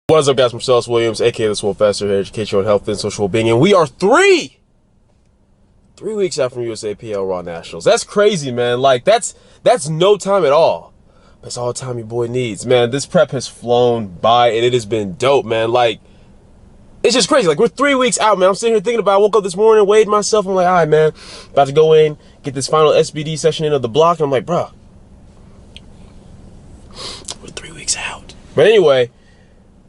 What is up, guys? From Williams, aka TheSwolefessor, here, education on health and social being, and we are three weeks out from USAPL Raw Nationals. That's crazy, man. Like that's no time at all. That's all the time your boy needs, man. This prep has flown by, and it has been dope, man. Like, it's just crazy. Like, we're 3 weeks out, man. I'm sitting here thinking about it. I woke up this morning, weighed myself. I'm like, all right, man, about to go in, get this final SBD session in of the block. And I'm like, bro, we're 3 weeks out. But anyway,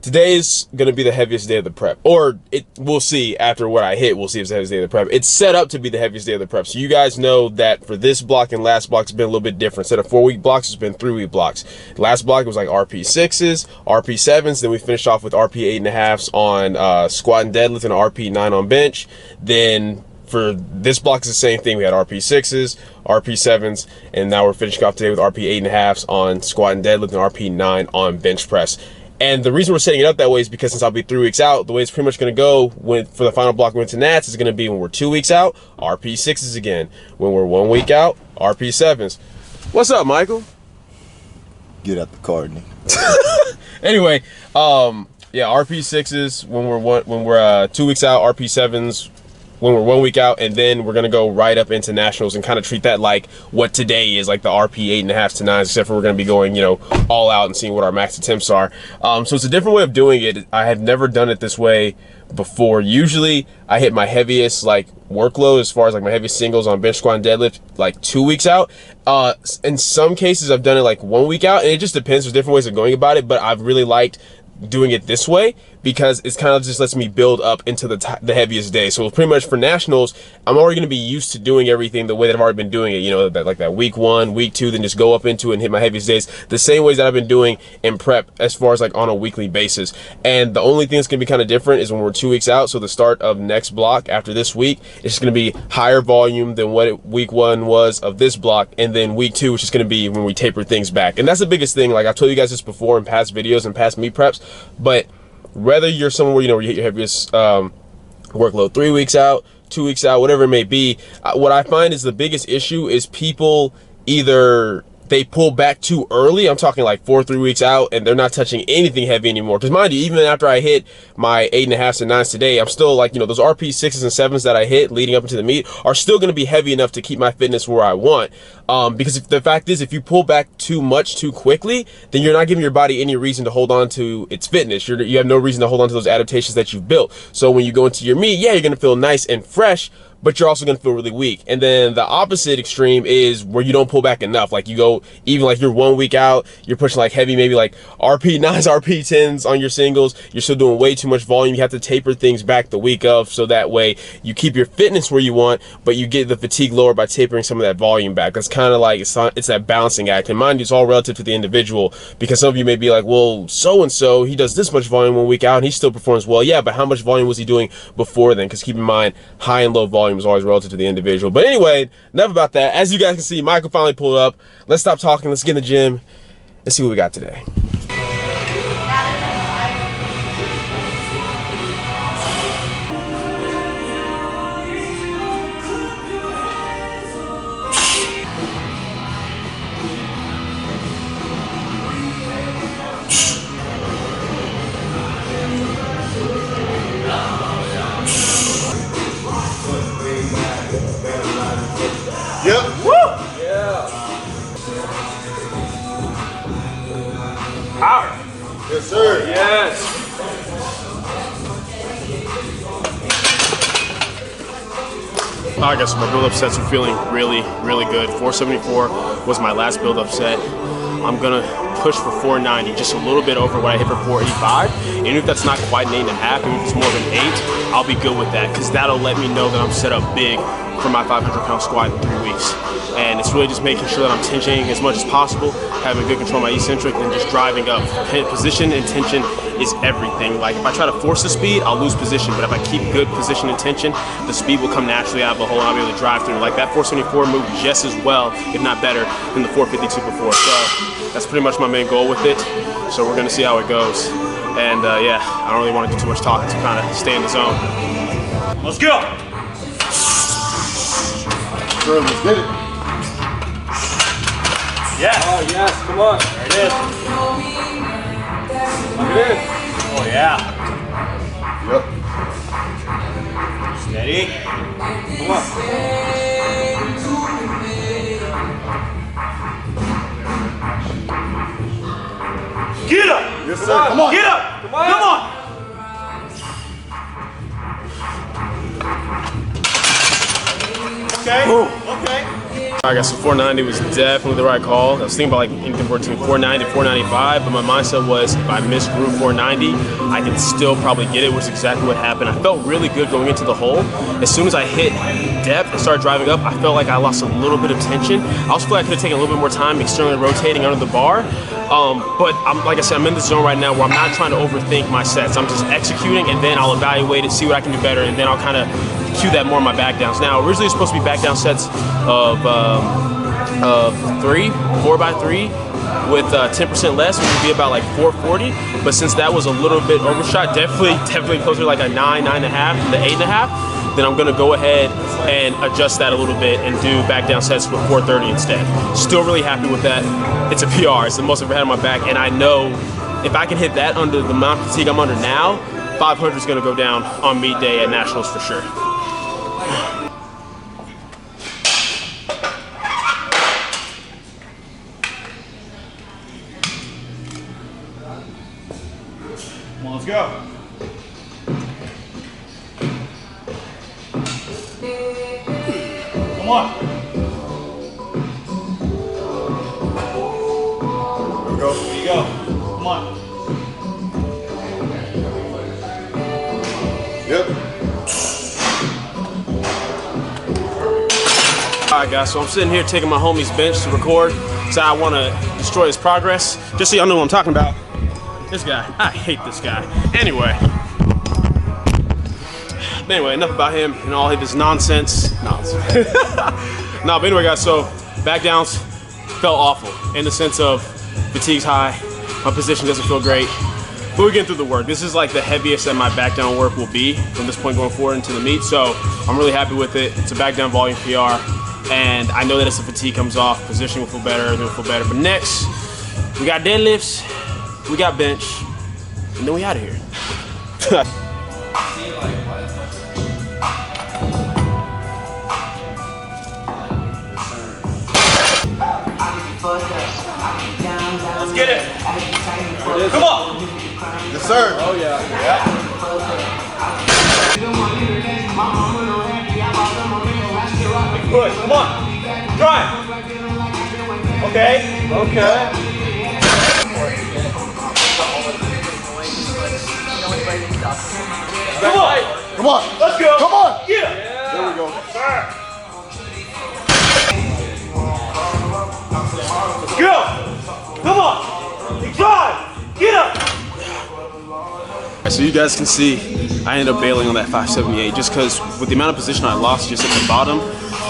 today is going to be the heaviest day of the prep, or we'll see after what I hit. We'll see if it's the heaviest day of the prep. It's set up to be the heaviest day of the prep. So you guys know that for this block and last block, it's been a little bit different. Instead of 4-week blocks, it's been 3-week blocks. Last block, it was like RP6s, RP7s. Then we finished off with RP 8.5s on squat and deadlift and RP 9 on bench. Then for this block, it's the same thing. We had RP6s, RP7s, and now we're finishing off today with RP 8.5s on squat and deadlift and RP 9 on bench press. And the reason we're setting it up that way is because since I'll be 3 weeks out, the way it's pretty much going to go for the final block going to Nats is going to be when we're 2 weeks out, RP6s again. When we're 1 week out, RP7s. What's up, Michael? Get out the car, nigga. Anyway, yeah, RP6s when we're 2 weeks out, RP7s when we're 1 week out, and then we're gonna go right up into nationals and kind of treat that like what today is, like the RP 8.5s to 9s, except for we're gonna be going, you know, all out and seeing what our max attempts are. So it's a different way of doing it. I have never done it this way before. Usually I hit my heaviest like workload as far as like my heaviest singles on bench, squat, and deadlift like 2 weeks out. In some cases I've done it like 1 week out, and it just depends. There's different ways of going about it, but I've really liked doing it this way because it's kind of just lets me build up into the heaviest day. So pretty much for nationals, I'm already going to be used to doing everything the way that I've already been doing it, you know, that week 1, week 2, then just go up into it and hit my heaviest days the same ways that I've been doing in prep as far as like on a weekly basis. And the only thing that's going to be kind of different is when we're 2 weeks out. So the start of next block after this week, it's just going to be higher volume than what week 1 was of this block, and then week 2, which is going to be when we taper things back. And that's the biggest thing. Like I've told you guys this before in past videos and past meet preps, but whether you're someone where, you know, you hit your heaviest workload 3 weeks out, 2 weeks out, whatever it may be, what I find is the biggest issue is people either they pull back too early. I'm talking like 3 weeks out, and they're not touching anything heavy anymore. Because mind you, even after I hit my 8.5s and 9s today, I'm still like, you know, those RP 6s and 7s that I hit leading up into the meet are still going to be heavy enough to keep my fitness where I want. Because the fact is, if you pull back too much too quickly, then you're not giving your body any reason to hold on to its fitness. You have no reason to hold on to those adaptations that you've built. So when you go into your meet, yeah, you're going to feel nice and fresh, but you're also going to feel really weak. And then the opposite extreme is where you don't pull back enough. Like you go, even like you're 1 week out, you're pushing like heavy, maybe like RP 9s, RP 10s on your singles. You're still doing way too much volume. You have to taper things back the week of, so that way you keep your fitness where you want, but you get the fatigue lower by tapering some of that volume back. That's kind of like, it's that balancing act. And mind you, it's all relative to the individual, because some of you may be like, well, so-and-so, he does this much volume 1 week out and he still performs well. Yeah, but how much volume was he doing before then? Because keep in mind, high and low volume is always relative to the individual. But anyway, enough about that. As you guys can see, Michael finally pulled up. Let's stop talking. Let's get in the gym and see what we got today. Yep. Woo! Yeah. Power. Yes, sir. Yes. Alright guys, so my build-up sets are feeling really, really good. 474 was my last build-up set. I'm gonna push for 490, just a little bit over what I hit for 485. And if that's not quite an 8.5, and if it's more than 8, I'll be good with that, because that'll let me know that I'm set up big for my 500-pound squat in 3 weeks. And it's really just making sure that I'm tensioning as much as possible, having good control of my eccentric, and just driving up. Position and tension is everything. Like if I try to force the speed, I'll lose position, but if I keep good position and tension, the speed will come naturally out of the hole and I'll be able to drive through. Like that 474 moved just as well, if not better, than the 452 before. So that's pretty much my main goal with it. So we're gonna see how it goes. And yeah, I don't really want to do too much talking to kind of stay in the zone. Let's go! Sure, let's get it. Yes. Oh yes, come on. There it is. Look at it. Oh Yeah. Yep. Steady. Come on. Get up! Yes, sir. Come on. Get up! Come on! Come on! Okay. Boom. Okay. I guess so 490 was definitely the right call. I was thinking about like anything between 490 and 495, but my mindset was if I miss groove 490, I can still probably get it, which is exactly what happened. I felt really good going into the hole. As soon as I hit depth and started driving up, I felt like I lost a little bit of tension. I also feel like I could have taken a little bit more time externally rotating under the bar. But like I said, I'm in the zone right now where I'm not trying to overthink my sets. I'm just executing, and then I'll evaluate it, see what I can do better, and then I'll kind of cue that more in my back downs. Now, originally it's supposed to be back down sets of 3, 4x3 with 10% less, which would be about like 440. But since that was a little bit overshot, definitely closer to like a 9, 9.5 to 8.5, then I'm gonna go ahead and adjust that a little bit and do back down sets with 430 instead. Still really happy with that. It's a PR, it's the most I've ever had on my back, and I know if I can hit that under the amount of fatigue I'm under now, 500 is gonna go down on meet day at Nationals for sure. Come on, let's go. Come on. Here we go. Here you go. Come on. Yep. Alright guys, so I'm sitting here taking my homie's bench to record, so I want to destroy his progress, just so y'all know what I'm talking about. This guy, I hate this guy. Anyway, enough about him and all of his nonsense. No, but anyway guys, so back downs felt awful in the sense of fatigue's high, my position doesn't feel great, but we're getting through the work. This is like the heaviest that my back down work will be from this point going forward into the meet, so I'm really happy with it. It's a back down volume PR, and I know that as the fatigue comes off, position will feel better, everything will feel better. But next, we got deadlifts, we got bench, and then we out of here. Let's get it. Come on. Yes, sir. Oh, yeah. Push. Come on. Drive. Okay. Okay. Come on. Come on. Let's go. Come on. Yeah. There we go. Let's go. Come on. Drive. Get up. So you guys can see, I ended up bailing on that 578 just because with the amount of position I lost just at the bottom,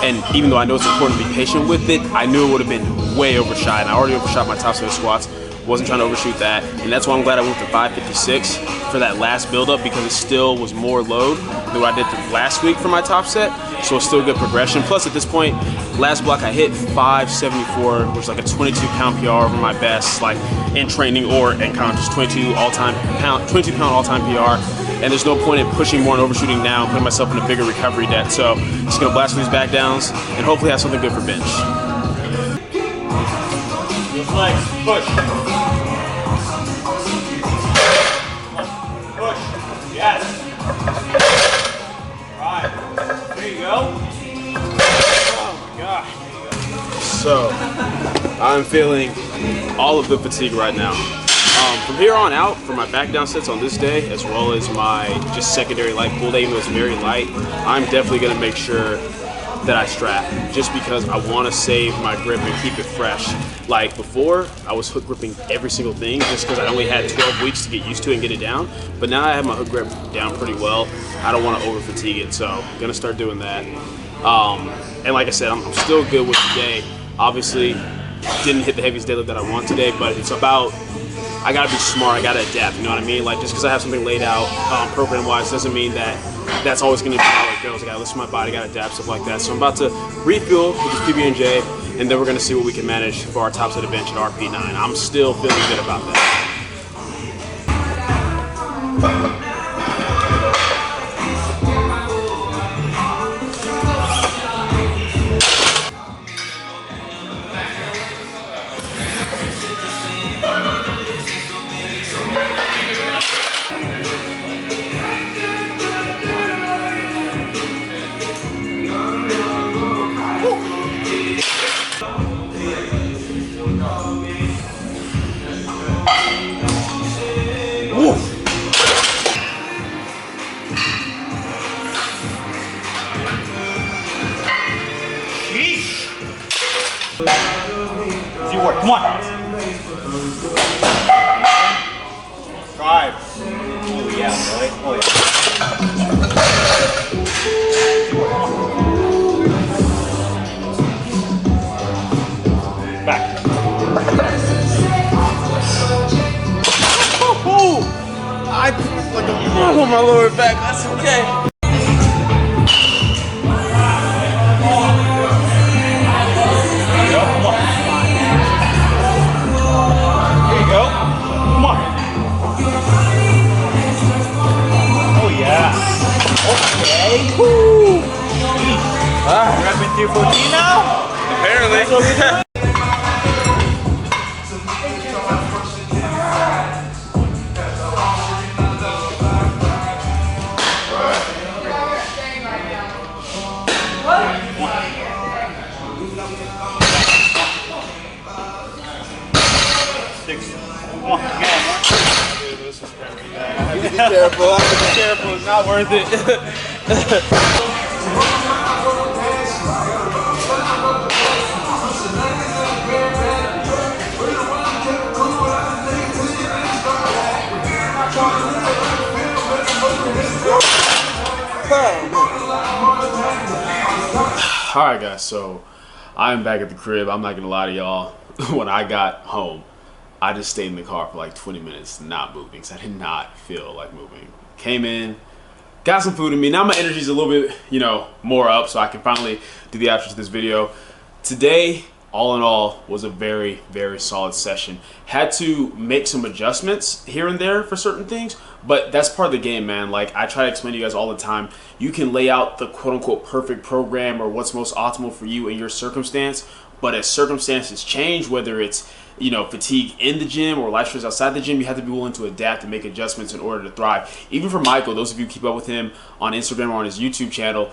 and even though I know it's important to be patient with it, I knew it would have been way overshot, and I already overshot my top set of squats. Wasn't trying to overshoot that, and that's why I'm glad I went to 556 for that last build-up, because it still was more load than what I did last week for my top set, so it's still good progression. Plus, at this point, last block I hit 574, which is like a 22-pound PR over my best, like in training or in conscious, 22 pound all-time PR, and there's no point in pushing more and overshooting now and putting myself in a bigger recovery debt. So just gonna blast these back downs and hopefully have something good for bench. Those legs. Push. Push. Yes. Right. There you go. Oh my gosh. So I'm feeling all of the fatigue right now. From here on out, for my back down sets on this day, as well as my just secondary light pull day, even though it's very light, I'm definitely gonna make sure that I strap, just because I want to save my grip and keep it fresh. Like before, I was hook gripping every single thing just because I only had 12 weeks to get used to it and get it down. But now I have my hook grip down pretty well. I don't want to over fatigue it, so I'm gonna start doing that. And like I said, I'm still good with today. Obviously, didn't hit the heaviest deadlift that I want today, but it's about, I gotta be smart, I gotta adapt, you know what I mean? Like just because I have something laid out program-wise doesn't mean that that's always gonna be how it goes. I gotta listen to my body, I gotta adapt, stuff like that. So I'm about to refuel with this PB&J, and then we're gonna see what we can manage for our top set of bench at RP9. I'm still feeling good about that. Easy work. Come on. Drive. Oh yeah, really? Oh yeah. Back. I like a move on my lower back. That's okay. Okay. Woo. Repping 314 now? Apparently. Be careful. Be careful. It's not worth it. Alright guys, so I'm back at the crib. I'm not gonna lie to y'all. When I got home, I just stayed in the car for like 20 minutes not moving because I did not feel like moving. Came in, got some food in me. Now my energy's a little bit, more up, so I can finally do the outro to this video. Today, all in all, was a very, very solid session. Had to make some adjustments here and there for certain things, but that's part of the game, man. Like I try to explain to you guys all the time, you can lay out the quote-unquote perfect program or what's most optimal for you in your circumstance, but as circumstances change, whether it's fatigue in the gym or life stress outside the gym, you have to be willing to adapt and make adjustments in order to thrive. Even for Michael, those of you who keep up with him on Instagram or on his YouTube channel,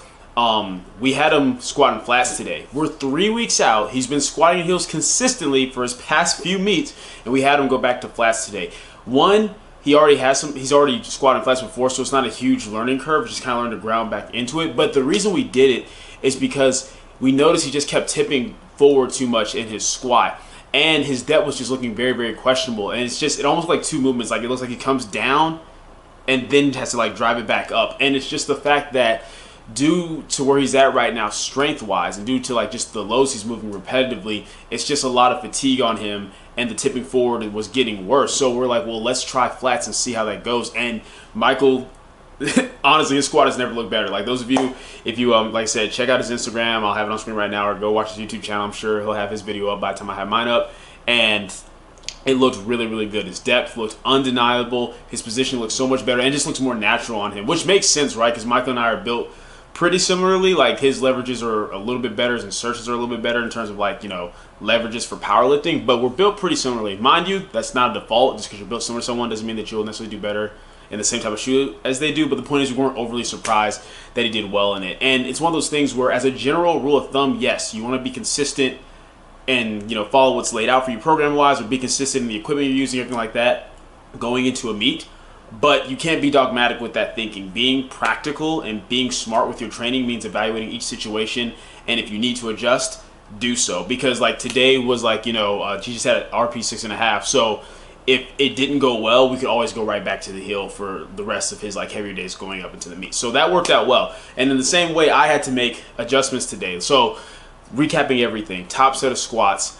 we had him squatting flats today. We're 3 weeks out. He's been squatting heels consistently for his past few meets, and we had him go back to flats today. One, he's already squatted flats before, so it's not a huge learning curve. Just kind of learned to ground back into it. But the reason we did it is because we noticed he just kept tipping forward too much in his squat. And his depth was just looking very, very questionable. And it almost like two movements. Like it looks like he comes down and then has to like drive it back up. And it's just the fact that due to where he's at right now strength-wise and due to like just the lows he's moving repetitively, it's just a lot of fatigue on him and the tipping forward was getting worse. So we're like, well, let's try flats and see how that goes. And Michael, honestly, his squat has never looked better. Like those of you, if you like I said, check out his Instagram. I'll have it on screen right now, or go watch his YouTube channel. I'm sure he'll have his video up by the time I have mine up. And it looked really, really good. His depth looked undeniable. His position looks so much better and just looks more natural on him, which makes sense, right? Because Michael and I are built pretty similarly. Like his leverages are a little bit better, his insertions are a little bit better in terms of like, leverages for powerlifting, but we're built pretty similarly. Mind you, that's not a default. Just because you're built similar to someone doesn't mean that you'll necessarily do better in the same type of shoe as they do. But the point is, we weren't overly surprised that he did well in it. And it's one of those things where, as a general rule of thumb, yes, you want to be consistent and follow what's laid out for you program wise, or be consistent in the equipment you're using, everything like that going into a meet. But you can't be dogmatic with that thinking. Being practical and being smart with your training means evaluating each situation, and if you need to adjust, do so. Because like today was like, she just had an RP 6.5, so if it didn't go well, we could always go right back to the hill for the rest of his like heavier days going up into the meet. So that worked out well. And in the same way, I had to make adjustments today. So recapping everything, top set of squats,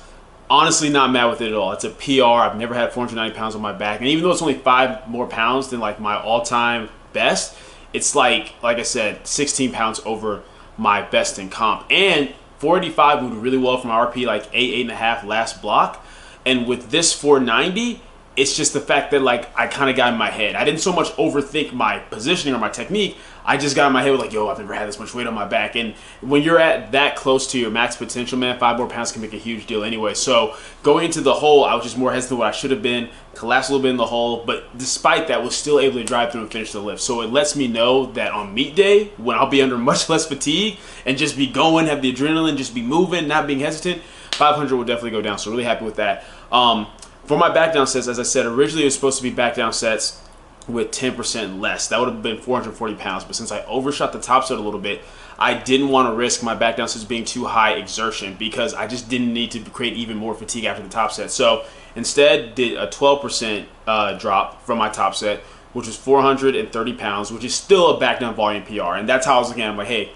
honestly not mad with it at all. It's a PR. I've never had 490 pounds on my back. And even though it's only 5 more pounds than like my all-time best, it's like I said, 16 pounds over my best in comp. And 485 moved really well from RP like 8.5 last block. And with this 490, It's just the fact that like I kind of got in my head. I didn't so much overthink my positioning or my technique. I just got in my head with like, yo, I've never had this much weight on my back. And when you're at that close to your max potential, man, 5 more pounds can make a huge deal anyway. So going into the hole, I was just more hesitant what I should have been, collapsed a little bit in the hole, but despite that, was still able to drive through and finish the lift. So it lets me know that on meet day, when I'll be under much less fatigue and just be going, have the adrenaline, just be moving, not being hesitant, 500 will definitely go down. So really happy with that. For my back down sets, as I said, originally it was supposed to be back down sets with 10% less. That would have been 440 pounds. But since I overshot the top set a little bit, I didn't want to risk my back down sets being too high exertion because I just didn't need to create even more fatigue after the top set. So instead, did a 12% drop from my top set, which was 430 pounds, which is still a back down volume PR. And that's how I was looking at it. I'm like, hey,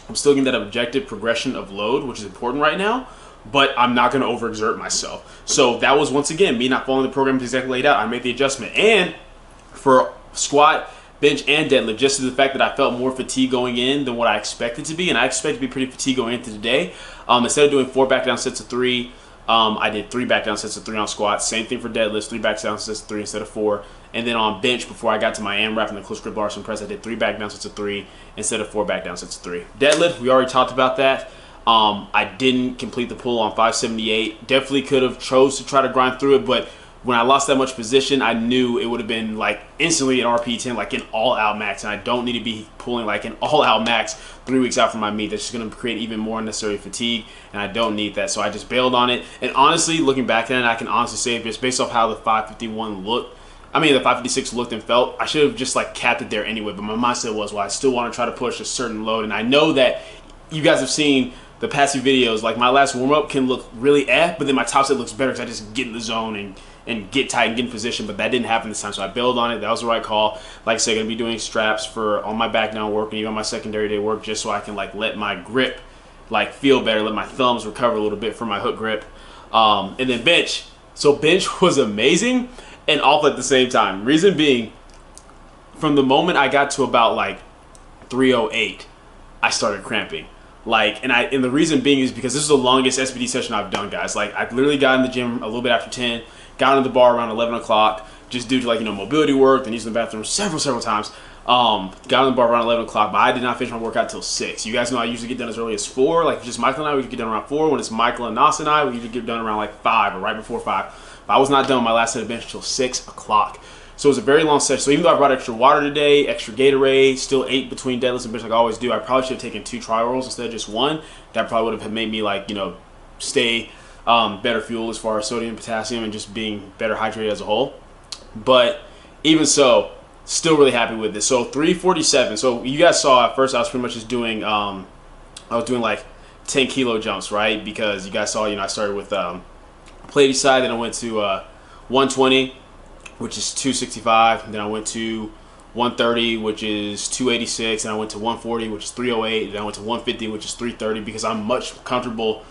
I'm still getting that objective progression of load, which is important right now, but I'm not going to overexert myself. So that was, once again, me not following the program exactly laid out. I made the adjustment. And for squat, bench, and deadlift, just to the fact that I felt more fatigue going in than what I expected to be, and I expect to be pretty fatigued going into today. Instead of doing 4 back down sets of 3, I did 3 back down sets of 3 on squats. Same thing for deadlifts, 3 back down sets of 3 instead of 4. And then on bench, before I got to my AMRAP and the close grip Larson press, I did 3 back down sets of 3 instead of 4 back down sets of 3. Deadlift, we already talked about that. I didn't complete the pull on 578. Definitely could have chose to try to grind through it, but when I lost that much position, I knew it would have been like instantly an RP10, like an all-out max, and I don't need to be pulling like an all-out max 3 weeks out from my meet. That's just going to create even more unnecessary fatigue, and I don't need that. So I just bailed on it. And honestly, looking back at it, I can honestly say just based off how the 551 looked, the 556 looked and felt, I should have just like capped it there anyway. But my mindset was, well, I still want to try to push a certain load, and I know that you guys have seen the past few videos. Like my last warm-up can look really but then my top set looks better because I just get in the zone and get tight and get in position, but that didn't happen this time, so I bailed on it. That was the right call. Like I said, going to be doing straps for on my back down work and even on my secondary day work, just so I can like let my grip like feel better, let my thumbs recover a little bit from my hook grip. And then bench. So bench was amazing and awful at the same time. Reason being, from the moment I got to about like 308, I started cramping. And the reason being is because this is the longest SBD session I've done, guys. Like I literally got in the gym a little bit after 10, got on the bar around 11 o'clock, just due to like, mobility work and using the bathroom several times. Got on the bar around 11 o'clock, but I did not finish my workout till 6. You guys know I usually get done as early as 4. Like just Michael and I, we get done around 4. When it's Michael and Nas and I, we usually get done around like 5 or right before 5. But I was not done my last set of bench until 6 o'clock. So it was a very long session. So even though I brought extra water today, extra Gatorade, still ate between deadlifts and bench like I always do, I probably should have taken 2 tri-rolls instead of just 1. That probably would have made me like, stay better fuel as far as sodium and potassium and just being better hydrated as a whole. But even so, still really happy with this. So 347. So you guys saw at first I was pretty much just doing, I was doing like 10 kilo jumps, right? Because you guys saw, I started with plate side, then I went to 120. Which is 265, and then I went to 130, which is 286, and I went to 140, which is 308, and I went to 150, which is 330, because I'm much comfortable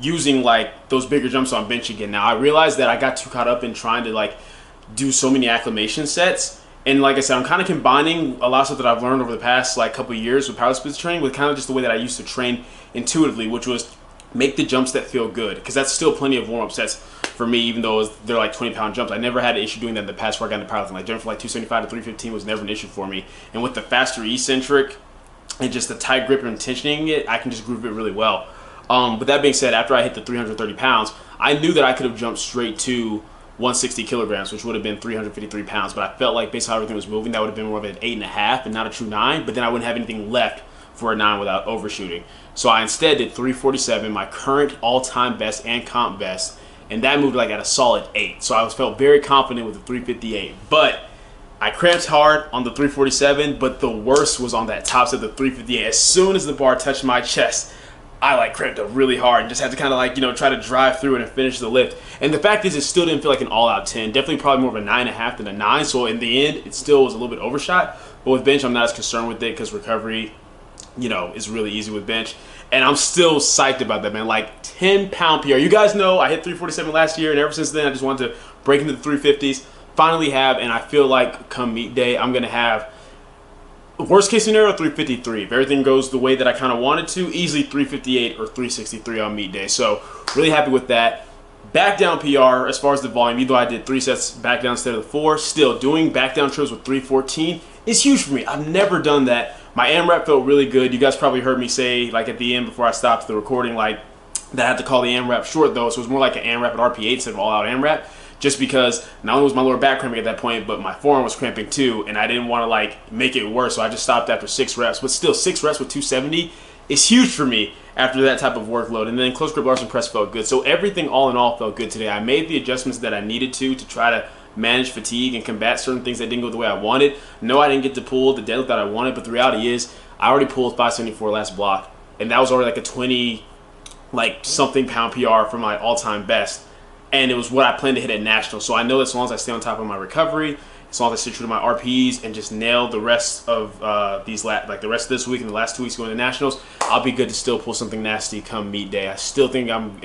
using like those bigger jumps on bench again. Now I realized that I got too caught up in trying to like do so many acclimation sets, and like I said, I'm kind of combining a lot of stuff that I've learned over the past like couple of years with power splits training with kind of just the way that I used to train intuitively, which was make the jumps that feel good, because that's still plenty of warm-up sets for me, even though they're like 20-pound jumps. I never had an issue doing that in the past where I got into powerlifting. Like jumping from like 275 to 315 was never an issue for me. And with the faster eccentric and just the tight grip and tensioning it, I can just groove it really well. But that being said, after I hit the 330 pounds, I knew that I could have jumped straight to 160 kilograms, which would have been 353 pounds. But I felt like based on how everything was moving, that would have been more of an 8.5 and not a true 9. But then I wouldn't have anything left for a 9 without overshooting. So I instead did 347, my current all-time best and comp best, and that moved like at a solid 8. So I felt very confident with the 358. But I cramped hard on the 347, but the worst was on that top set, the 358. As soon as the bar touched my chest, I like cramped up really hard and just had to kind of like, try to drive through it and finish the lift. And the fact is, it still didn't feel like an all-out 10. Definitely probably more of a 9.5 than a 9. So in the end, it still was a little bit overshot. But with bench, I'm not as concerned with it because recovery, is really easy with bench. And I'm still psyched about that, man. Like 10-pound PR. You guys know I hit 347 last year, and ever since then, I just wanted to break into the 350s. Finally have, and I feel like come meet day, I'm going to have worst case scenario 353. If everything goes the way that I kind of wanted to, easily 358 or 363 on meet day. So really happy with that. Back down PR as far as the volume, even though I did 3 sets back down instead of the 4, still doing back down trills with 314 is huge for me. I've never done that. My AMRAP felt really good. You guys probably heard me say, like at the end before I stopped the recording, like that I had to call the AMRAP short though, so it was more like an AMRAP at RP8 instead of all out AMRAP. Just because not only was my lower back cramping at that point, but my forearm was cramping too, and I didn't want to like make it worse, so I just stopped after 6 reps. But still, 6 reps with 270 is huge for me after that type of workload. And then close grip Larson press felt good. So everything all in all felt good today. I made the adjustments that I needed to try to manage fatigue and combat certain things that didn't go the way I wanted. No, I didn't get to pull the deadlift that I wanted, but the reality is I already pulled 574 last block, and that was already like a 20 like something pound PR for my all-time best. And it was what I planned to hit at nationals. So I know that as long as I stay on top of my recovery, as long as I stay true to my RPs and just nail the rest of the rest of this week and the last 2 weeks going to nationals, I'll be good to still pull something nasty come meet day. I still think I'm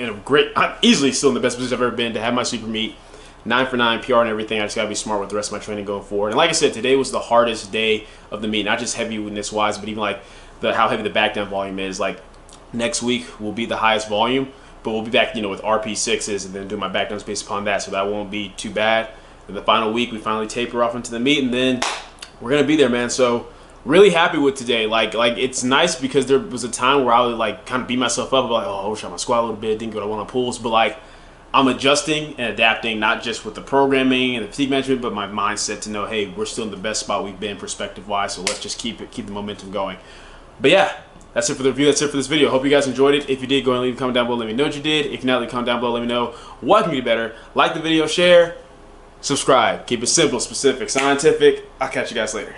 easily still in the best position I've ever been to have my super meet, 9 for 9 PR and everything. I just gotta be smart with the rest of my training going forward. And like I said, today was the hardest day of the meet, not just heaviness wise, but even like how heavy the back down volume is. Like next week will be the highest volume, but we'll be back, with RP6s and then do my back downs based upon that, so that won't be too bad. And the final week, we finally taper off into the meet, and then we're gonna be there, man. So really happy with today. Like it's nice because there was a time where I would like kind of beat myself up, like, oh, I wish I my squat a little bit, didn't go to one on pulls, but like I'm adjusting and adapting, not just with the programming and the fatigue management, but my mindset to know, hey, we're still in the best spot we've been perspective-wise, so let's just keep the momentum going. But yeah, that's it for the review. That's it for this video. Hope you guys enjoyed it. If you did, go and leave a comment down below. Let me know what you did. If you're not, leave a comment down below. Let me know what can be better. Like the video, share, subscribe. Keep it simple, specific, scientific. I'll catch you guys later.